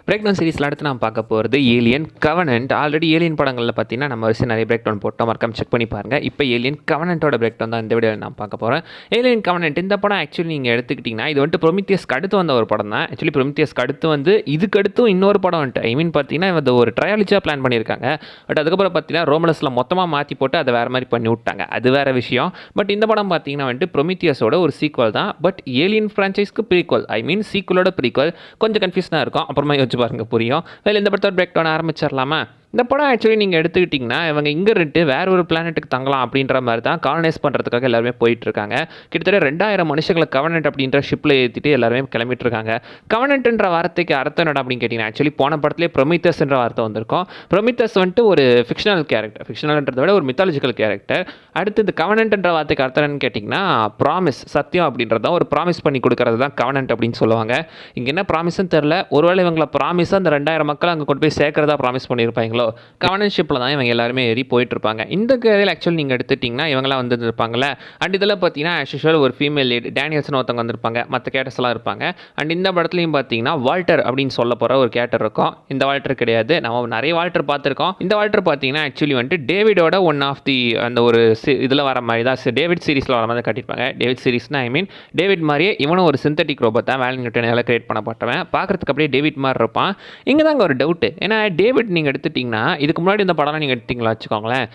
Break down சீரிஸில் அடுத்து நான் பார்க்க போகிறது ஏலியன் கவனன்ட். ஆல்ரெடி ஏலியன் படங்களில் பார்த்தீங்கன்னா நம்ம வரிசை நிறைய பிரேக் டவுன் போட்டோம், மறக்காம செக் பண்ணி பாருங்கள். இப்போ ஏலியன் கவனன்ட்டோட பிரேக் டவுன் தான் இந்த வீடியோவில் நான் பார்க்க போகிறேன். ஏலியன் கவனன்ட் இந்த படம் ஆக்சுவலி நீங்கள் எடுத்துக்கிட்டிங்கன்னா இது வந்துட்டு ப்ரொமித்தியஸ்க்கு அடுத்து வந்த ஒரு படம் தான். ஆக்சுவலி ப்ரொமித்தியஸ்க்கு அடுத்து வந்து இதுக்கு அடுத்தும் இன்னொரு படம் வந்துட்டு ஐ மீன் பார்த்தீங்கன்னா இது ஒரு ட்ரையாலஜியாக பிளான் பண்ணியிருக்காங்க. பட் அதுக்கப்புறம் பார்த்தீங்கன்னா ரோமலஸில் மொத்தமாக மாற்றி போட்டு அதை வேறு மாதிரி பண்ணி விட்டாங்க, அது வேறு விஷயம். பட் இந்த படம் பார்த்தீங்கன்னா வந்துட்டு ப்ரொமித்தியஸோட ஒரு சீக்வல் தான். பட் ஏலியன் ஃப்ரான்ச்சைஸ்க்கு ப்ரீக்வல், ஐ மீன் சீக்வலோட ப்ரீக்வல். கொஞ்சம் கன்ஃபியூஷனாக இருக்கும், அப்புறமா யோசிச்சு பாருங்க புரியும். வேலை இந்த படத்தோட பிரேக் டவுன் ஆரம்பிச்சிடலாமா? இந்த படம் ஆக்சுவலி நீங்கள் எடுத்துக்கிட்டிங்கன்னா இவங்க இங்கே ரெண்டு வேறு ஒரு பிளானெட்டுக்கு தங்கலாம் அப்படின்ற மாதிரி தான் காலனைஸ் பண்ணுறதுக்காக எல்லாருமே போயிட்டுருக்காங்க. கிட்டத்தட்ட 2000 மனுஷங்களை கவனன்ட் அப்படின்ற ஷிப்பில் ஏற்றிட்டு எல்லாருமே கிளம்பிட்டு இருக்காங்க. கவனன்ட்ன்ற வார்த்தைக்கு அர்த்தம் என்னடா அப்படின்னு கேட்டிங்கன்னா ஆக்சுவலி போன படத்துலேயே ப்ரொமித்தஸ்ன்ற வார்த்தை வந்திருக்கும். ப்ரொமித்தஸ் வந்துட்டு ஒரு ஃபிக்ஷனல் கேரக்டர், ஃபிக்ஷனல்ன்றதை விட ஒரு மித்தாலஜிக்கல் கேரக்டர். அடுத்து இந்த கவனன்ட்ன்ற வார்த்தைக்கு அர்த்தம் என்னன்னு கேட்டிங்கன்னா ப்ராமிஸ், சத்தியம் அப்படின்றது தான். ஒரு ப்ராமிஸ் பண்ணி கொடுக்கறது தான் கவனன்ட் அப்படின்னு சொல்லுவாங்க. இங்கே என்ன ப்ராமிஸ்ன்னு தெரில, ஒருவேளை இவங்களை ப்ராமிஸாக அந்த 2000 மக்கள் அங்கே கொண்டு போய் சேர்க்கறதா ப்ராமிஸ் பண்ணியிருப்பாங்க. கவர்னன்ஷிப்பில் தான் இவங்க எல்லாருமே ஏறி போயிட்டு இருப்பாங்க. இந்த கதையில் ஆக்சுவலி நீங்கள் எடுத்துட்டிங்கன்னா இவங்களாம் வந்து இருப்பாங்கல்ல. அண்ட் இதில் பார்த்தீங்கன்னா ஆஷுவல் ஒரு ஃபீமேல் லீட் டேனியல்ஸ்னு ஒருத்தவங்க வந்திருப்பாங்க, மற்ற கேரக்டர்ஸ் எல்லாம் இருப்பாங்க. அண்ட் இந்த படத்துலையும் பார்த்தீங்கன்னா வால்டர் அப்படின்னு சொல்ல போகிற ஒரு கேரக்டர் இருக்கும். இந்த வால்டர் கிடையாது, நம்ம நிறைய வால்டர் பார்த்துருக்கோம். இந்த வால்டர் பார்த்தீங்கன்னா ஆக்சுவலி வந்துட்டு டேவிடோட ஒன் ஆஃப் தி அந்த ஒரு இதில் வர மாதிரி தான், டேவிட் சீரிஸில் வர மாதிரி கட்டியிருப்பாங்க. டேவிட் சீரிஸ்னா ஐ மீன் டேவிட் மாதிரியே இவனும் ஒரு சிந்தட்டிக் ரோபோட் தான், வேலன் நியூட்டனால் கிரியேட் பண்ணப்பட்டவன். பார்க்குறதுக்கு அப்படியே டேவிட் மாதிரி இருப்பான். இங்கே தாங்க ஒரு டவுட்டு, ஏன்னா டேவிட் நீங்கள் எடுத்துட்டிங்கன்னா இதுக்கு முன்னாடி இந்த படம்லாம் நீங்கள் எடுத்திங்களா வச்சுக்கோங்களேன்,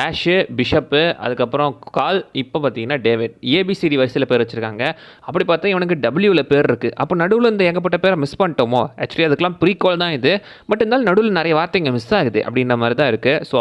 ஆஷு, பிஷப்பு, அதுக்கப்புறம் கால், இப்போ பார்த்தீங்கன்னா டேவிட், ஏபிசிடி வரிசையில் பேர் வச்சுருக்காங்க. அப்படி பார்த்தா இவனுக்கு டபிள்யூவில் பேர் இருக்குது. அப்போ நடுவில் இந்த ஏகப்பட்ட பேரை மிஸ் பண்ணிட்டோமோ? ஆக்சுவலி அதுக்கெல்லாம் ப்ரீகால் தான் இது. பட் இருந்தாலும் நடுவில் நிறைய வார்த்தைங்க மிஸ் ஆகுது அப்படின்ற மாதிரி தான் இருக்குது. ஸோ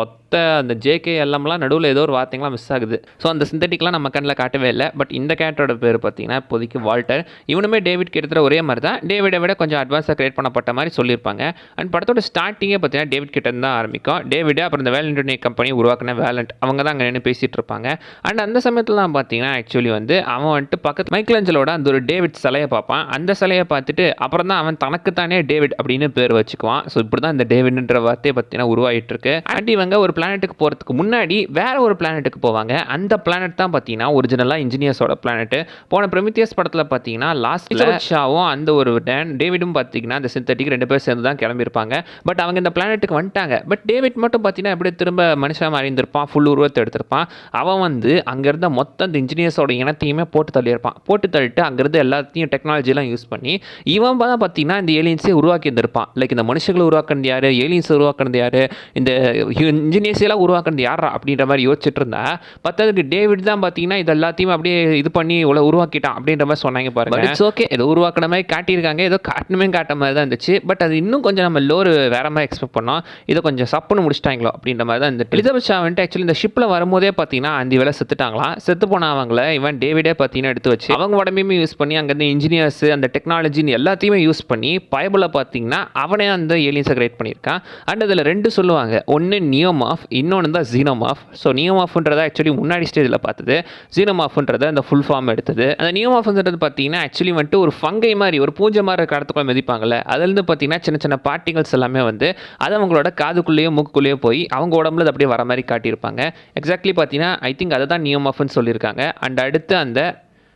அந்த ஜேகே எல்லாம்லாம் நடுவில் ஏதோ ஒரு வார்த்தைங்களாம் மிஸ் ஆகுது. ஸோ அந்த சிந்தட்டிக்லாம் நம்ம கண்ணில் காட்டவே இல்லை. பட் இந்த கேரக்டரோட பேர் பார்த்தீங்கன்னா இப்போதைக்கு வால்டர். இவனுமே டேவிட் கிட்டத்தட்ட ஒரே மாதிரி தான், டேவிடை விட கொஞ்சம் அட்வான்ஸாக கிரியேட் பண்ணப்பட்ட மாதிரி சொல்லியிருப்பாங்க. அண்ட் படத்தோட ஸ்டார்டிங்கே பார்த்தீங்கன்னா டேவிட் கிட்ட தான் ஆரம்பிக்கும். டேவிட் அப்புறம் இந்த வேலண்ட் நியூட்டனல் கம்பெனி உருவாக்கின வேலண்ட் அவங்க தான் அங்கே நின்று பேசிகிட்டு இருப்பாங்க. அண்ட் அந்த சமயத்தில் தான் பார்த்தீங்கன்னா ஆக்சுவலி வந்து அவன் வந்துட்டு பக்கத்து மைக்கேலஞ்சலோட அந்த ஒரு டேவிட் சிலையை பார்ப்பான். அந்த சிலையை பார்த்துட்டு அப்புறம் தான் அவன் தனக்குத்தானே டேவிட் அப்படின்னு பேர் வச்சுக்குவான். ஸோ இப்படி தான் இந்த டேவிட்ன்ற வார்த்தையை பார்த்தீங்கன்னா உருவாகிட்டு இருக்கு. அண்ட் இவங்க ஒரு பிளானெட்டுக்கு போகிறதுக்கு முன்னாடி வேற ஒரு பிளானெட்டுக்கு போவாங்க. அந்த பிளானெட் தான் பார்த்தீங்கன்னா ஒரிஜினலாக இன்ஜினியர்ஸோட பிளானெட். போன ப்ரொமித்தியஸ் படத்தில் பார்த்தீங்கன்னா லாஸ்ட்ல ஷாவும் அந்த ஒரு டேவிடும் பார்த்தீங்கன்னா அந்த சிந்தட்டிக் 2 பேர் சேர்ந்து தான் கிளம்பியிருப்பாங்க. பட் அவங்க இந்த பிளானெட்டுக்கு வந்துட்டாங்க. பட் டேவிட் மட்டும் பார்த்தீங்கன்னா எப்படி திரும்ப மனுஷன் மாதிரி இருந்திருப்பான், ஃபுல் உருவத்தை எடுத்திருப்பான். அவன் வந்து அங்கேருந்த மொத்தம் இந்த இன்ஜினியர்ஸோட இனத்தையுமே போட்டு தள்ளியிருப்பான். போட்டு தள்ளிட்டு அங்கேருந்து எல்லாத்தையும் டெக்னாலஜிலாம் யூஸ் பண்ணி இவன் தான் பார்த்தீங்கன்னா இந்த ஏலியன்ஸே உருவாக்கி இருந்திருப்பான். லைக் இந்த மனுஷங்களை உருவாக்குறது யார், ஏலியன்ஸ் உருவாக்குறது யார், இந்த இன்ஜினியர்ஸ் எல்லாம் உருவாக்குறது யாரா அப்படின்ற மாதிரி யோசிச்சுட்டு இருந்தா பத்ததுக்கு டேவிட் தான் பார்த்தீங்கன்னா இது எல்லாத்தையும் அப்படியே இது பண்ணி இவ்வளோ உருவாக்கிட்டான் அப்படின்ற மாதிரி சொன்னாங்க பாருங்க. இட்ஸ் ஓகே, ஏதோ உருவாக்கின மாதிரி காட்டியிருக்காங்க, ஏதோ காட்டணுமே காட்ட மாதிரி தான் இருந்துச்சு. பட் அது இன்னும் கொஞ்சம் நம்ம லோரு வேற மாதிரி எக்ஸ்பெக்ட் பண்ணோம். இதை கொஞ்சம் சப்புன்னு முடிச்சிட்டாங்களோ அப்படின்ற மாதிரி தான் இந்த எலிசபெத் ஷா வந்துட்டு ஆக்சுவலி இந்த ஷிப்பில் வரும்போதே பார்த்தீங்கன்னா அந்த வேலை செத்துட்டாங்களாம். செத்து போனவங்கள இவன் டேவிடே பார்த்தீங்கன்னா எடுத்து வச்சு அவங்க உடம்பையுமே யூஸ் பண்ணி அங்கேருந்து இன்ஜினியர்ஸ் அந்த டெக்னாலஜின்னு எல்லாத்தையுமே யூஸ் பண்ணி பயபுல பார்த்தீங்கன்னா அவனே அந்த ஏலியன்ஸை கிரியேட் பண்ணியிருக்கான். அண்ட் அதில் 2 சொல்லுவாங்க, ஒன்று நியோமாஃப், இன்னொன்று தான் ஜீனோமாஃப். ஸோ நியோமாஃப்ன்றதை ஆக்சுவலி முன்னாடி ஸ்டேஜில் பார்த்தது, ஜீனோமாஃப்ன்றதை அந்த ஃபுல் ஃபார்ம் எடுத்தது. அந்த நியோமாஃப்ன்றது பார்த்தீங்கன்னா ஆக்சுவலி வந்துட்டு ஒரு ஃபங்கை மாதிரி ஒரு பூஞ்சை மாதிரி இருக்க இடத்துக்குள்ள மிதிப்பாங்கல்ல, அதுலேருந்து பார்த்தீங்கன்னா சின்ன சின்ன பார்ட்டிகல்ஸ் எல்லாமே வந்து அது அவங்களோட காதுக்குள்ளேயோ மூக்குள்ளேயோ போய் அவங்க உடம்புல அப்படியே வர மாதிரி காட்டியிருப்பாங்க. எக்ஸாக்ட்லி பார்த்தீங்கன்னா ஐ திங்க் அதை தான் நியோமாஃப்னு சொல்லியிருக்காங்க. அண்ட் அடுத்து அந்த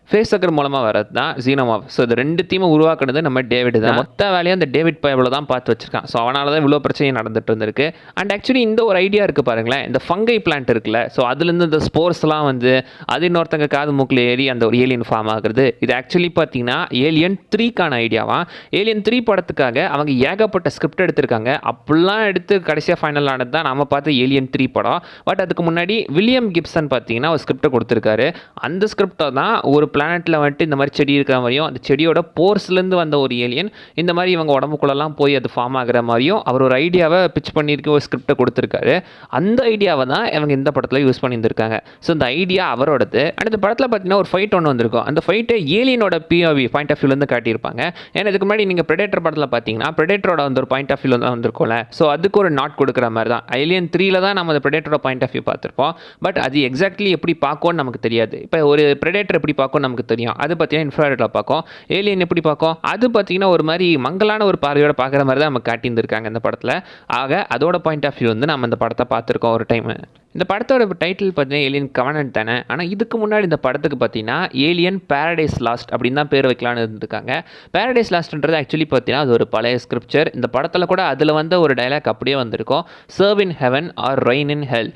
ஃபேஸ் சக்கர் மூலமாக வரது தான் ஜீனோமாஃப். ஸோ இது 2த்தையுமே உருவாக்குனது நம்ம டேவிட் தான். மொத்த வேலையை அந்த டேவிட் பயபுல தான் பார்த்து வச்சிருக்கான். ஸோ அவனால தான் இவ்வளோ பிரச்சனை நடந்துட்டு இருந்திருக்கு. அண்ட் ஆக்சுவலி இந்த ஒரு ஐடியா இருக்குது பாருங்களேன், இந்த ஃபங்கை பிளான்ட் இருக்குல்ல, ஸோ அதுலேருந்து இந்த ஸ்போர்ஸ்லாம் வந்து அது இன்னொருத்தங்க காது மூக்கில் ஏறி அந்த ஒரு ஏலியன் ஃபார்ம் ஆகுறது. இது ஆக்சுவலி பார்த்தீங்கன்னா ஏலியன் 3க்கான ஐடியாவான். ஏலியன் 3 படத்துக்காக அவங்க ஏகப்பட்ட ஸ்கிரிப்ட் எடுத்திருக்காங்க. அப்படிலாம் எடுத்து கடைசியாக ஃபைனல் ஆனது தான் நம்ம பார்த்து ஏலியன் 3 படம். பட் அதுக்கு முன்னாடி வில்லியம் கிப்சன் பார்த்தீங்கன்னா ஒரு ஸ்கிரிப்டை கொடுத்துருக்காரு. அந்த ஸ்கிரிப்டை தான் ஒரு பிளானெட்டில் வந்துட்டு இந்த மாதிரி செடி இருக்கிற மாதிரியும் அந்த செடியோட போர்ஸ்லேருந்து வந்த ஒரு ஏலியன் இந்த மாதிரி இவங்க உடம்புக்குள்ளெல்லாம் போய் அது ஃபார்ம் ஆகிற மாதிரியும் அவர் ஒரு ஐடியாவை பிச் பண்ணியிருக்க ஒரு ஸ்கிரிப்டை கொடுத்துருக்காரு. அந்த ஐடியாவை தான் இவங்க இந்த படத்தில் யூஸ் பண்ணியிருந்திருக்காங்க. ஸோ இந்த ஐடியா அவரோடது. அடுத்த படத்தில் பார்த்தீங்கன்னா ஒரு ஃபைட் ஒன்று வந்திருக்கும். அந்த ஃபைட்டை ஏலியனோட பிஓவி பாயிண்ட் ஆஃப் வியூலேருந்து காட்டியிருப்பாங்க. ஏன்னா இதுக்கு முன்னாடி நீங்கள் பிரெடேட்டர் படத்தில் பார்த்தீங்கன்னா பிரெடேட்டரோட வந்து ஒரு பாயிண்ட் ஆஃப் வியூ தான் வந்திருக்கும்ல. ஸோ அதுக்கு ஒரு நாட் கொடுக்குற மாதிரி தான் ஏலியன் 3ல தான் நம்ம அந்த பிரெடேட்டரோட பாயிண்ட் ஆஃப் வியூ பார்த்துருப்போம். பட் அது எக்ஸாக்ட்லி எப்படி பார்க்கும்னு நமக்கு தெரியாது. இப்போ ஒரு பிரெடேட்டர் எப்படி பார்க்கும் நமக்கு தெரியும், அது பார்த்தீங்கன்னா இன்ஃப்ராரெட்டில் பார்க்கும். ஏலியன் எப்படி பார்க்கும், அது பார்த்தீங்கன்னா ஒரு மாதிரி மங்கலான ஒரு பார்வையோட பார்க்குற மாதிரி தான் நம்ம காட்டியிருந்திருக்காங்க இந்த படத்தில். ஆக அதோட பாயிண்ட் ஆஃப் வியூ வந்து நம்ம இந்த படத்தை பார்த்துருக்கோம் ஒரு டைம். இந்த படத்தோட டைட்டில் பார்த்தீங்கன்னா ஏலியன் கவனன்ட் தானே. ஆனால் இதுக்கு முன்னாடி இந்த படத்துக்கு பார்த்தீங்கன்னா ஏலியன் பேரடைஸ் லாஸ்ட் அப்படின்னு தான் பேர் வைக்கலான்னு இருந்திருக்காங்க. பேரடைஸ் லாஸ்ட்ன்றது ஆக்சுவலி பார்த்தீங்கன்னா அது ஒரு பழைய ஸ்கிரிப்சர். இந்த படத்தில் கூட அதில் வந்து ஒரு டைலாக் அப்படியே வந்திருக்கும், serve in heaven or reign in hell.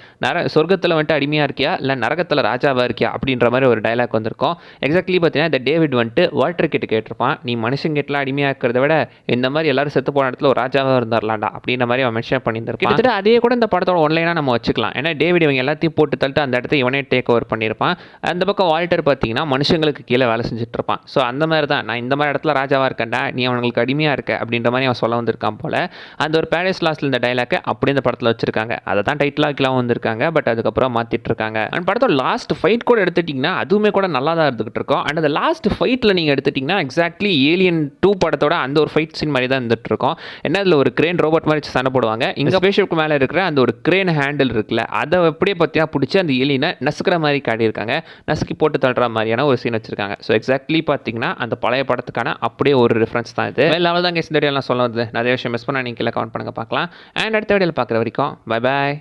சொர்க்கத்தில் வந்துட்டு அடிமையாக இருக்கியா இல்லை நரகத்தில் ராஜாவாக இருக்கியா அப்படின்ற மாதிரி ஒரு டைலாக் வந்திருக்கும். எக்ஸாக்ட்லி பார்த்தீங்கன்னா இந்த டேவிட் வந்துட்டு வால்டர் கிட்ட கேட்டிருப்பான், நீ மனுஷங்கிட்டலாம் அடிமையாக இருக்கிறத விட இந்த மாதிரி எல்லாரும் செத்து போன இடத்துல ஒரு ராஜாவாக இருந்துடலாம்டா அப்படின்ற மாதிரி அவன் மென்ஷன் பண்ணியிருந்திருப்பான். கிட்டத்தட்ட அதே கூட இந்த படத்தோட ஒன்லைனாக நம்ம வச்சுக்கலாம். ஏன்னா டேவிட் இவங்க எல்லாத்தையும் போட்டு தள்ளிட்டு அந்த இடத்த இவனே டேக் ஓவர் பண்ணியிருப்பான். அந்த பக்கம் வால்டர் பார்த்தீங்கன்னா மனுஷங்களுக்கு கீழே வேலை செஞ்சுட்டு இருப்பான். ஸோ அந்த மாதிரி தான் நான் இந்த மாதிரி இடத்துல ராஜாவாக இருக்கேன்டா, நீ அவங்களுக்கு அடிமையாக இருக்க அப்படின்ற மாதிரி அவன் சொல்ல வந்திருக்கான் போல. அந்த ஒரு பேரடைஸ் லாஸ்ட்ல இந்த டைலாக்கை அப்படி இந்த படத்தில் வச்சிருக்காங்க. அதை தான் டைட்டிலாக்கெலாம் வந்திருக்காங்க. பட் அதுக்கப்புறம் மாற்றிட்டு இருக்காங்க. அண்ட் படத்தோட லாஸ்ட் ஃபைட் கூட எடுத்துட்டிங்கன்னா அதுவுமே கூட நல்லா தான் இருந்துகிட்டு இருக்கும். அண்ட் அந்த லாஸ்ட் ஃபைட்டில் நீங்கள் எடுத்துட்டிங்கன்னா எக்ஸாக்ட்லி ஏலியன் 2 படத்தோட அந்த ஒரு ஃபைட் சீன் மாதிரி தான் இருந்துட்டு இருக்கும். ஏன்னா அதில் ஒரு கிரேன் ரோபோட் மாதிரி சண்டை போடுவாங்க. இங்கே ஸ்பேஸ்ஷிப்க்கு மேலே இருக்கிற அந்த ஒரு கிரேன் ஹேண்டில் இருக்குல்ல, அதை அப்படியே பார்த்தீங்கன்னா பிடிச்சி அந்த ஏலியனை நசுக்கிற மாதிரி காட்டியிருக்காங்க. நசுக்கி போட்டு தள்ளுற மாதிரியான ஒரு சீன் வச்சிருக்காங்க. ஸோ எக்ஸாக்ட்லி பார்த்தீங்கன்னா அந்த பழைய படத்துக்கான அப்படியே ஒரு ரெஃபரன்ஸ் தான் இது. லெவல் தான் இந்த வீடியோலாம் சொல்ல வந்து நிறைய விஷயம் மிஸ் பண்ணால் நீங்கள் கீழே கமெண்ட் பண்ணுங்க பார்க்கலாம். அண்ட் அடுத்த வீடியோவில் பார்க்குற வரைக்கும் பை பாய்.